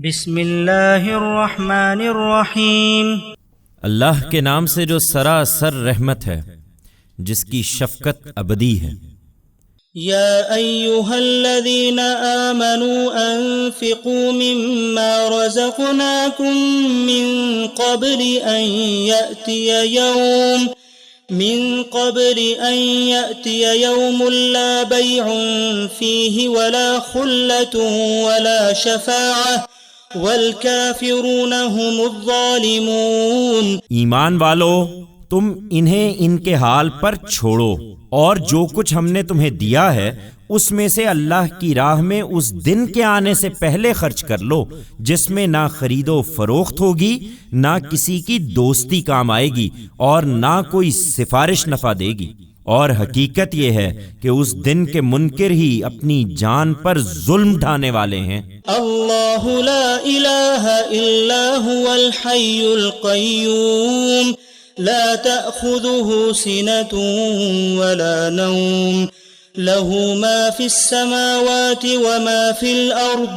بسم اللہ الرحمن الرحیم۔ اللہ کے نام سے جو سراسر رحمت ہے، جس کی شفقت ابدی ہے۔ یا ایہا الذین آمنوا انفقوا مما رزقناکم من قبل ان یأتی یوم لا بیع فیہ ولا خلة ولا شفاعہ والکافرون هم الظالمون۔ ایمان والو، تم انہیں ان کے حال پر چھوڑو، اور جو کچھ ہم نے تمہیں دیا ہے اس میں سے اللہ کی راہ میں اس دن کے آنے سے پہلے خرچ کر لو جس میں نہ خرید و فروخت ہوگی، نہ کسی کی دوستی کام آئے گی، اور نہ کوئی سفارش نفع دے گی۔ اور حقیقت یہ ہے کہ اس دن کے منکر ہی اپنی جان پر ظلم ڈھانے والے ہیں۔ اللہ لا الہ الا هو الحی القیوم لا تأخذه سنة ولا نوم له ما في السماوات وما في الأرض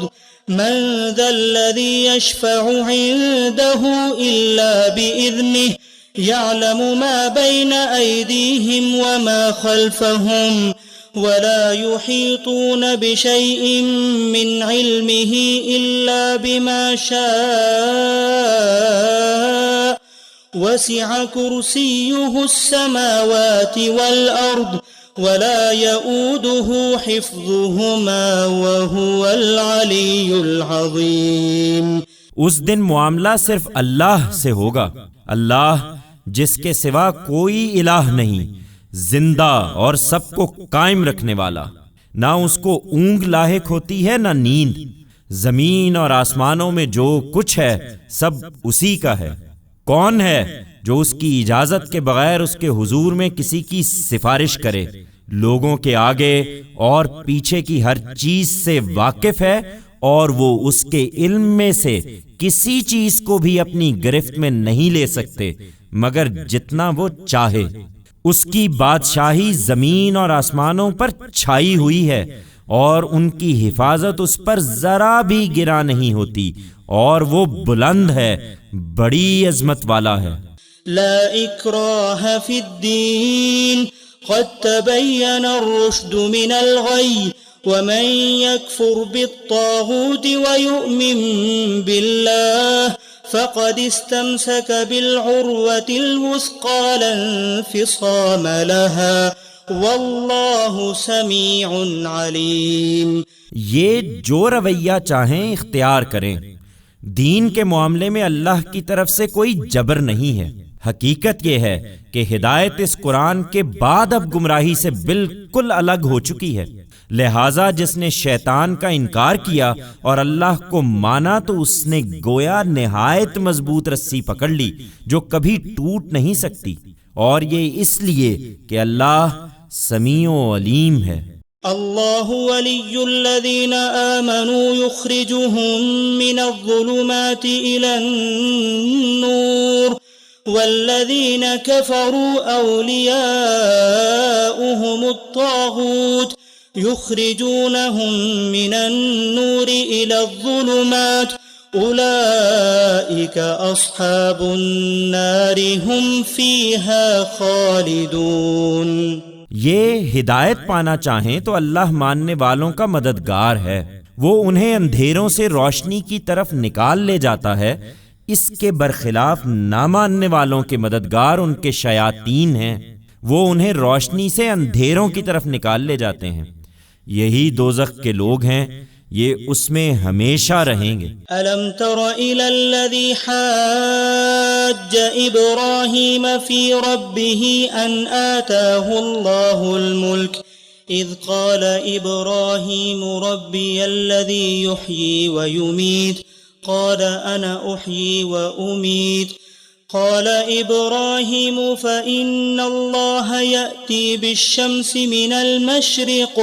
من ذا الذي يشفع عنده إلا بإذنه يعلم ما بين أيديهم وما خلفهم ولا يحيطون بشيء من علمه إلا بما شاء وسع كرسيه السماوات والأرض ولا يؤوده حفظهما وهو العلي العظيم۔ اس دن معاملہ صرف اللہ سے ہوگا، اللہ جس کے سوا کوئی الہ نہیں، زندہ اور سب کو قائم رکھنے والا، نہ اس کو اونگ لاحق ہوتی ہے نہ نیند۔ زمین اور آسمانوں میں جو کچھ ہے سب اسی کا ہے۔ کون ہے جو اس کی اجازت کے بغیر اس کے حضور میں کسی کی سفارش کرے؟ لوگوں کے آگے اور پیچھے کی ہر چیز سے واقف ہے، اور وہ اس کے علم میں سے کسی چیز کو بھی اپنی گرفت میں نہیں لے سکتے مگر جتنا وہ چاہے۔ اس کی بادشاہی زمین اور آسمانوں پر چھائی ہوئی ہے، اور ان کی حفاظت اس پر ذرا بھی گرا نہیں ہوتی، اور وہ بلند ہے، بڑی عظمت والا ہے۔ لا اکراہ فی الدین قد تبین الرشد من الغی ومن يكفر بالطاغوت ويؤمن بالله فقد استمسك بالعروة الوثقى لا انفصام لها والله سميع عليم۔ یہ جو رویہ چاہیں اختیار کریں، دین کے معاملے میں اللہ کی طرف سے کوئی جبر نہیں ہے۔ حقیقت یہ ہے کہ ہدایت اس قرآن کے بعد اب گمراہی سے بالکل الگ ہو چکی ہے، لہٰذا جس نے شیطان کا انکار کیا اور اللہ کو مانا تو اس نے گویا نہایت مضبوط رسی پکڑ لی جو کبھی ٹوٹ نہیں سکتی، اور یہ اس لیے کہ اللہ سمیع و علیم ہے۔ اللہ ولی الذین آمنوا یخرجهم من الظلمات الى النور والذین كفروا اولیاؤهم الطاغوت یخرجونهم من النور الى الظلمات اولئک اصحاب النار هم فیها خالدون۔ یہ ہدایت پانا چاہیں تو اللہ ماننے والوں کا مددگار ہے، وہ انہیں اندھیروں سے روشنی کی طرف نکال لے جاتا ہے۔ اس کے برخلاف نہ ماننے والوں کے مددگار ان کے شیاطین ہیں، وہ انہیں روشنی سے اندھیروں کی طرف نکال لے جاتے ہیں۔ یہی دوزخ کے لوگ ہیں، یہ اس میں ہمیشہ رہیں گے۔ الم تر الى الذی حاج ابراہیم فی ربہ ان آتاہ اللہ الملک اذ قال ابراہیم ربی الذی یحیی ویمیت قال انا احیی وامید قال ابراہیم فإن اللہ یأتی بالشمس من المشرق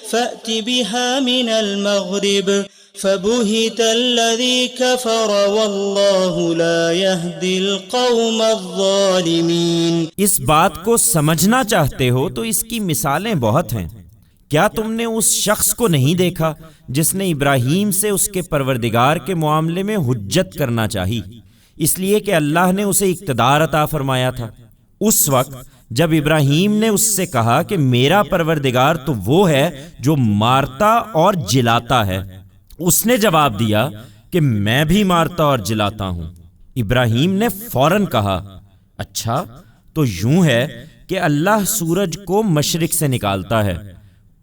فأت بها من المغرب فبهت الذي كفر والله لا يهدي القوم الظالمين۔ اس بات کو سمجھنا چاہتے ہو تو اس کی مثالیں بہت ہیں۔ کیا تم نے اس شخص کو نہیں دیکھا جس نے ابراہیم سے اس کے پروردگار کے معاملے میں حجت کرنا چاہی، اس لیے کہ اللہ نے اسے اقتدار عطا فرمایا تھا؟ اس وقت جب ابراہیم نے اس سے کہا کہ میرا پروردگار تو وہ ہے جو مارتا اور جلاتا ہے، اس نے جواب دیا کہ میں بھی مارتا اور جلاتا ہوں۔ ابراہیم نے فوراً کہا، اچھا تو یوں ہے کہ اللہ سورج کو مشرق سے نکالتا ہے،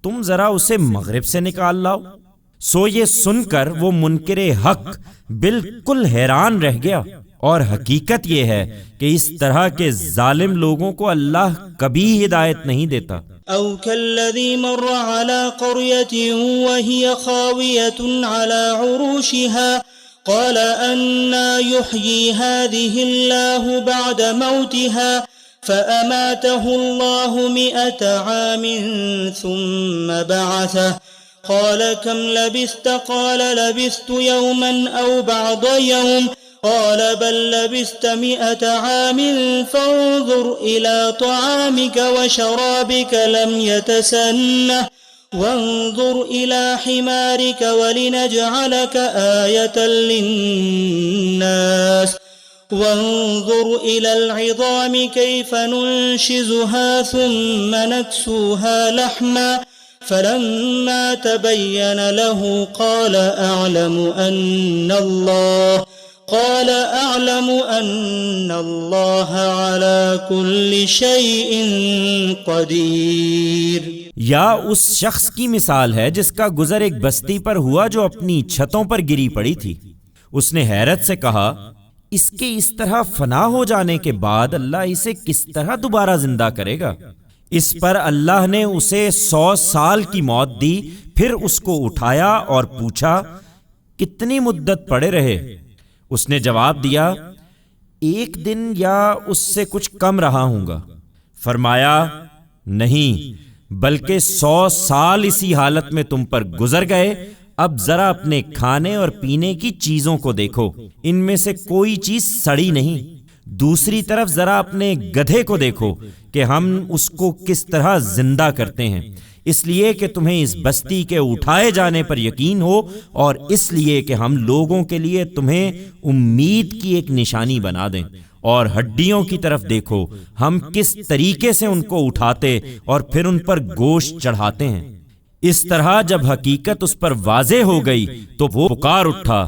تم ذرا اسے مغرب سے نکال لاؤ۔ سو یہ سن کر وہ منکر حق بالکل حیران رہ گیا، اور حقیقت یہ ہے کہ اس طرح کے ظالم لوگوں کو اللہ کبھی ہدایت نہیں دیتا۔ أو كالذي مر على قرية وهي خاوية على عروشها قال أنى يحيي هذه الله بعد موتها فأماته الله 100 عام ثم بعثه قال كم لبثت قال لبثت يوما أو بعض يوم قال بل لبثت 100 عام فانظر إلى طعامك وشرابك لم يتسنه وانظر إلى حمارك ولنجعلك آية للناس وانظر إلى العظام كيف ننشزها ثم نكسوها لحما فلما تبين له قال أعلم أن الله على كل شيء قدير۔ یا اس شخص کی مثال ہے جس کا گزر ایک بستی پر ہوا جو اپنی چھتوں پر گری پڑی تھی۔ اس نے حیرت سے کہا، اس کے اس طرح فنا ہو جانے کے بعد اللہ اسے کس طرح دوبارہ زندہ کرے گا؟ اس پر اللہ نے اسے 100 سال کی موت دی، پھر اس کو اٹھایا اور پوچھا کتنی مدت پڑے رہے؟ اس نے جواب دیا 1 دن یا اس سے کچھ کم رہا ہوں گا۔ فرمایا نہیں بلکہ 100 سال اسی حالت میں تم پر گزر گئے، اب ذرا اپنے کھانے اور پینے کی چیزوں کو دیکھو، ان میں سے کوئی چیز سڑی نہیں۔ دوسری طرف ذرا اپنے گدھے کو دیکھو کہ ہم اس کو کس طرح زندہ کرتے ہیں، اس لیے کہ تمہیں اس بستی کے اٹھائے جانے پر یقین ہو، اور اس لیے کہ ہم لوگوں کے لیے تمہیں امید کی ایک نشانی بنا دیں۔ اور ہڈیوں کی طرف دیکھو، ہم کس طریقے سے ان کو اٹھاتے اور پھر ان پر گوشت چڑھاتے ہیں۔ اس طرح جب حقیقت اس پر واضح ہو گئی تو وہ پکار اٹھا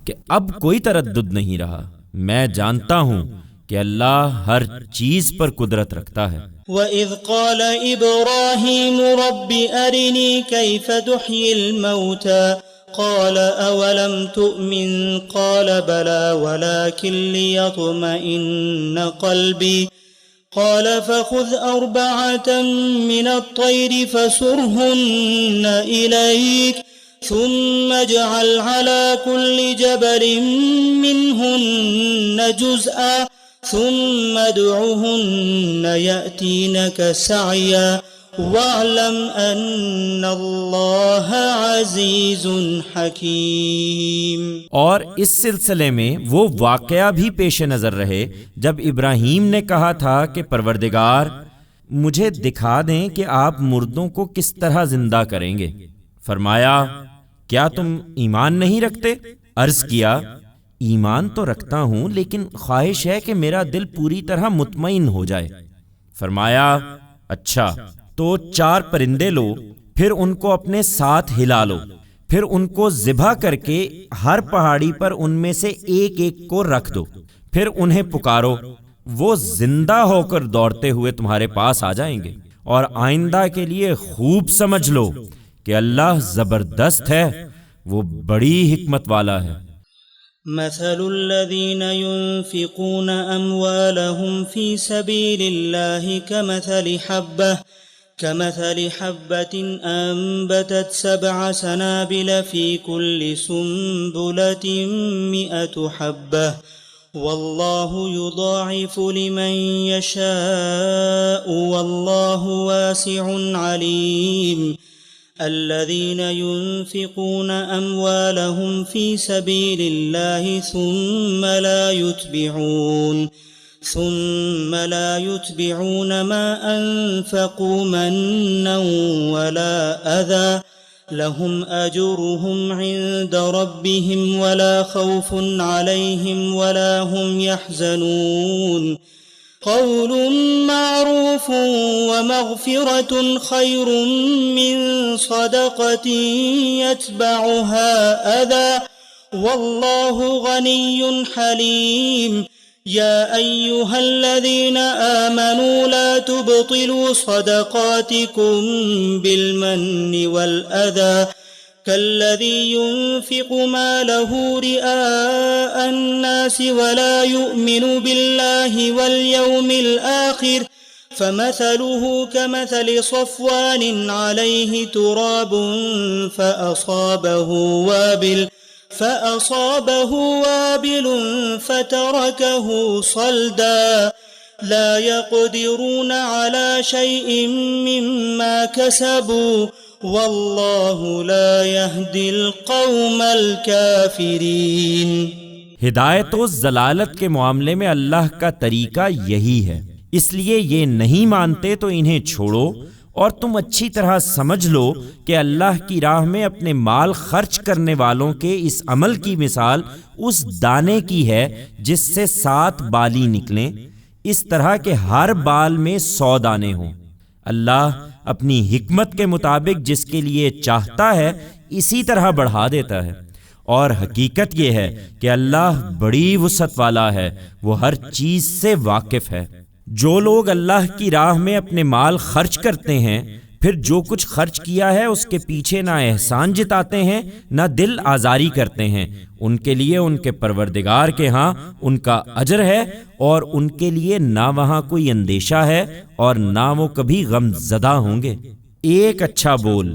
کہ اب کوئی تردد نہیں رہا، میں جانتا ہوں کہ اللہ ہر چیز پر قدرت رکھتا ہے۔ وَإِذْ قَالَ إِبْرَاهِيمُ رَبِّ أَرِنِي كَيْفَ تُحْيِي الْمَوْتَى قَالَ أَوَلَمْ تُؤْمِنْ قَالَ بَلَى وَلَكِنْ لِيَطْمَئِنَّ قَلْبِي قال فخذ 4 من الطير فسرهن إليك ثم اجعل على كل جبل منهن جزءا ثم ادعهن يأتينك سعيا واعلم ان اللہ عزیز حکیم۔ اور اس سلسلے میں وہ واقعہ بھی پیش نظر رہے جب ابراہیم نے کہا تھا کہ پروردگار مجھے دکھا دیں کہ آپ مردوں کو کس طرح زندہ کریں گے۔ فرمایا کیا تم ایمان نہیں رکھتے؟ عرض کیا ایمان تو رکھتا ہوں لیکن خواہش ہے کہ میرا دل پوری طرح مطمئن ہو جائے۔ فرمایا اچھا تو 4 پرندے لو، پھر ان کو اپنے ساتھ ہلا لو، پھر ان کو ذبح کر کے ہر پہاڑی پر ان میں سے ایک ایک کو رکھ دو، پھر انہیں پکارو، وہ زندہ ہو کر دوڑتے ہوئے تمہارے پاس آ جائیں گے۔ اور آئندہ کے لیے خوب سمجھ لو کہ اللہ زبردست ہے، وہ بڑی حکمت والا ہے۔ مثل الذين ينفقون أموالهم في سبيل الله كمثل حبة أنبتت 7 سنابل في كل سنبلة 100 حبة والله يضاعف لمن يشاء والله واسع عليم۔ الذين ينفقون أموالهم في سبيل الله ثم لا ثم لا يتبعون ما أنفقوا منا ولا أذى لهم أجرهم عند ربهم ولا خوف عليهم ولا هم يحزنون قول معروف ومغفرة خير من صدقة يتبعها أذى والله غني حليم يا أيها الذين آمنوا لا تبطلوا صدقاتكم بالمن والأذى كالذي ينفق ماله رئاء الناس ولا يؤمن بالله واليوم الآخر فمثله كمثل صفوان عليه تراب فأصابه وابل فتركه صلدا لا يقدرون على شيء مما كسبوا والله لا يهدي القوم الكافرين۔ ہدایت و ضلالت کے معاملے میں اللہ کا طریقہ یہی ہے، اس لیے یہ نہیں مانتے تو انہیں چھوڑو اور تم اچھی طرح سمجھ لو کہ اللہ کی راہ میں اپنے مال خرچ کرنے والوں کے اس عمل کی مثال اس دانے کی ہے جس سے 7 بالی نکلیں، اس طرح کہ ہر بال میں 100 دانے ہوں۔ اللہ اپنی حکمت کے مطابق جس کے لیے چاہتا ہے اسی طرح بڑھا دیتا ہے، اور حقیقت یہ ہے کہ اللہ بڑی وسعت والا ہے، وہ ہر چیز سے واقف ہے۔ جو لوگ اللہ کی راہ میں اپنے مال خرچ کرتے ہیں پھر جو کچھ خرچ کیا ہے اس کے پیچھے نہ احسان جتاتے ہیں نہ دل آزاری کرتے ہیں، ان کے لیے ان کے پروردگار کے ہاں ان کا اجر ہے، اور ان کے لیے نہ وہاں کوئی اندیشہ ہے اور نہ وہ کبھی غم زدہ ہوں گے۔ ایک اچھا بول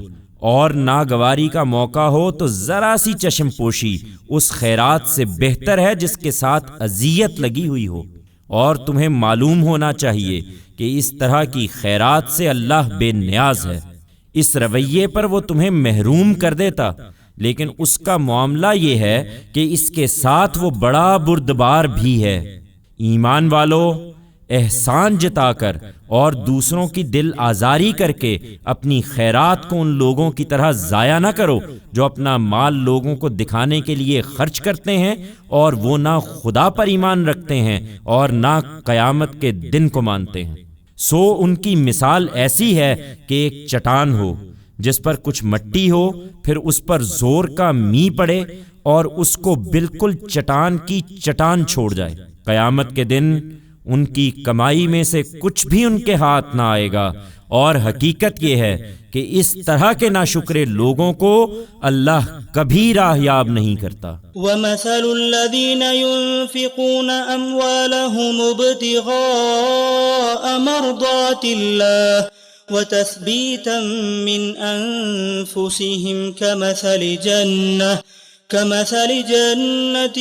اور ناگواری کا موقع ہو تو ذرا سی چشم پوشی اس خیرات سے بہتر ہے جس کے ساتھ اذیت لگی ہوئی ہو، اور تمہیں معلوم ہونا چاہیے کہ اس طرح کی خیرات سے اللہ بے نیاز ہے۔ اس رویے پر وہ تمہیں محروم کر دیتا، لیکن اس کا معاملہ یہ ہے کہ اس کے ساتھ وہ بڑا بردبار بھی ہے۔ ایمان والو، احسان جتا کر اور دوسروں کی دل آزاری کر کے اپنی خیرات کو ان لوگوں کی طرح ضائع نہ کرو جو اپنا مال لوگوں کو دکھانے کے لیے خرچ کرتے ہیں اور وہ نہ خدا پر ایمان رکھتے ہیں اور نہ قیامت کے دن کو مانتے ہیں۔ سو ان کی مثال ایسی ہے کہ ایک چٹان ہو جس پر کچھ مٹی ہو، پھر اس پر زور کا می پڑے اور اس کو بالکل چٹان کی چٹان چھوڑ جائے۔ قیامت کے دن ان کی کمائی میں سے کچھ بھی ان کے ہاتھ نہ آئے گا، اور حقیقت یہ ہے کہ اس طرح کے ناشکرے لوگوں کو اللہ کبھی راہ یاب نہیں کرتا۔ وَمَثَلُ الَّذِينَ يُنفِقُونَ أَمْوَالَهُمُ ابْتِغَاءَ مَرْضَاتِ اللَّهِ وَتَثْبِيتًا مِّنْ أَنفُسِهِمْ كمثل جنة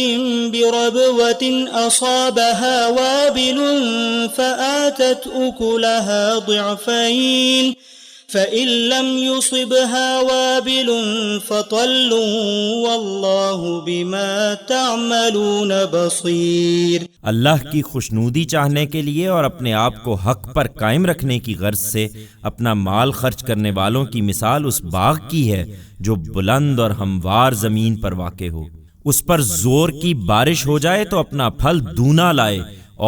بربوة أصابها وابل فآتت أكلها ضعفين فإن لم يصبها وابل فطل والله بما تعملون بصير۔ اللہ کی خوشنودی چاہنے کے لیے اور اپنے آپ کو حق پر قائم رکھنے کی غرض سے اپنا مال خرچ کرنے والوں کی مثال اس باغ کی ہے جو بلند اور ہموار زمین پر واقع ہو، اس پر زور کی بارش ہو جائے تو اپنا پھل دونا لائے،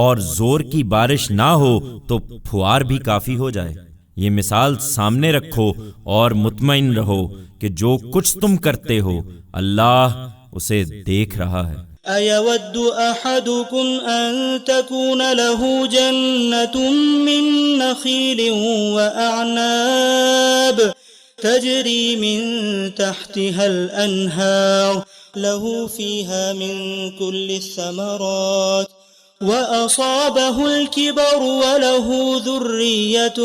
اور زور کی بارش نہ ہو تو پھوار بھی کافی ہو جائے۔ یہ مثال سامنے رکھو اور مطمئن رہو کہ جو کچھ تم کرتے ہو اللہ اسے دیکھ رہا ہے۔ أَيَوَدُّ أَحَدُكُمْ أَن تَكُونَ لَهُ جَنَّةٌ مِّن نَخِيلٍ وَأَعْنَابٍ تَجْرِي مِن تَحْتِهَا الْأَنْهَارُ لَهُ فِيهَا مِن كُلِّ الثَّمَرَاتِ وَأَصَابَهُ الْكِبَرُ وَلَهُ ذُرِّيَّةٌ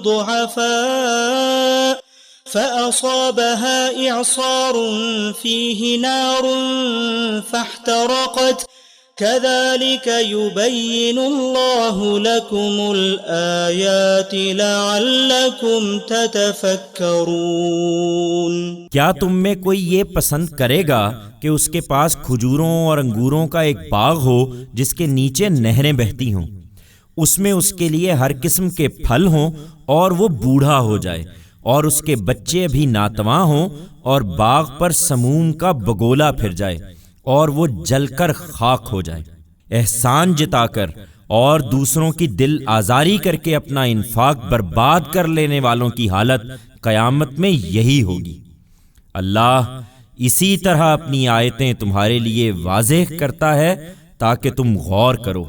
ضُعَفَاءُ فأصابها إعصار فيه نار فاحترقت كذلك يبين الله لكم الآيات لعلكم تتفكرون۔ کیا تم میں کوئی یہ پسند کرے گا کہ اس کے پاس کھجوروں اور انگوروں کا ایک باغ ہو جس کے نیچے نہریں بہتی ہوں، اس میں اس کے لیے ہر قسم کے پھل ہوں اور وہ بوڑھا ہو جائے اور اس کے بچے بھی ناتواں ہوں اور باغ پر سموم کا بگولا پھر جائے اور وہ جل کر خاک ہو جائے؟ احسان جتا کر اور دوسروں کی دل آزاری کر کے اپنا انفاق برباد کر لینے والوں کی حالت قیامت میں یہی ہوگی۔ اللہ اسی طرح اپنی آیتیں تمہارے لیے واضح کرتا ہے تاکہ تم غور کرو۔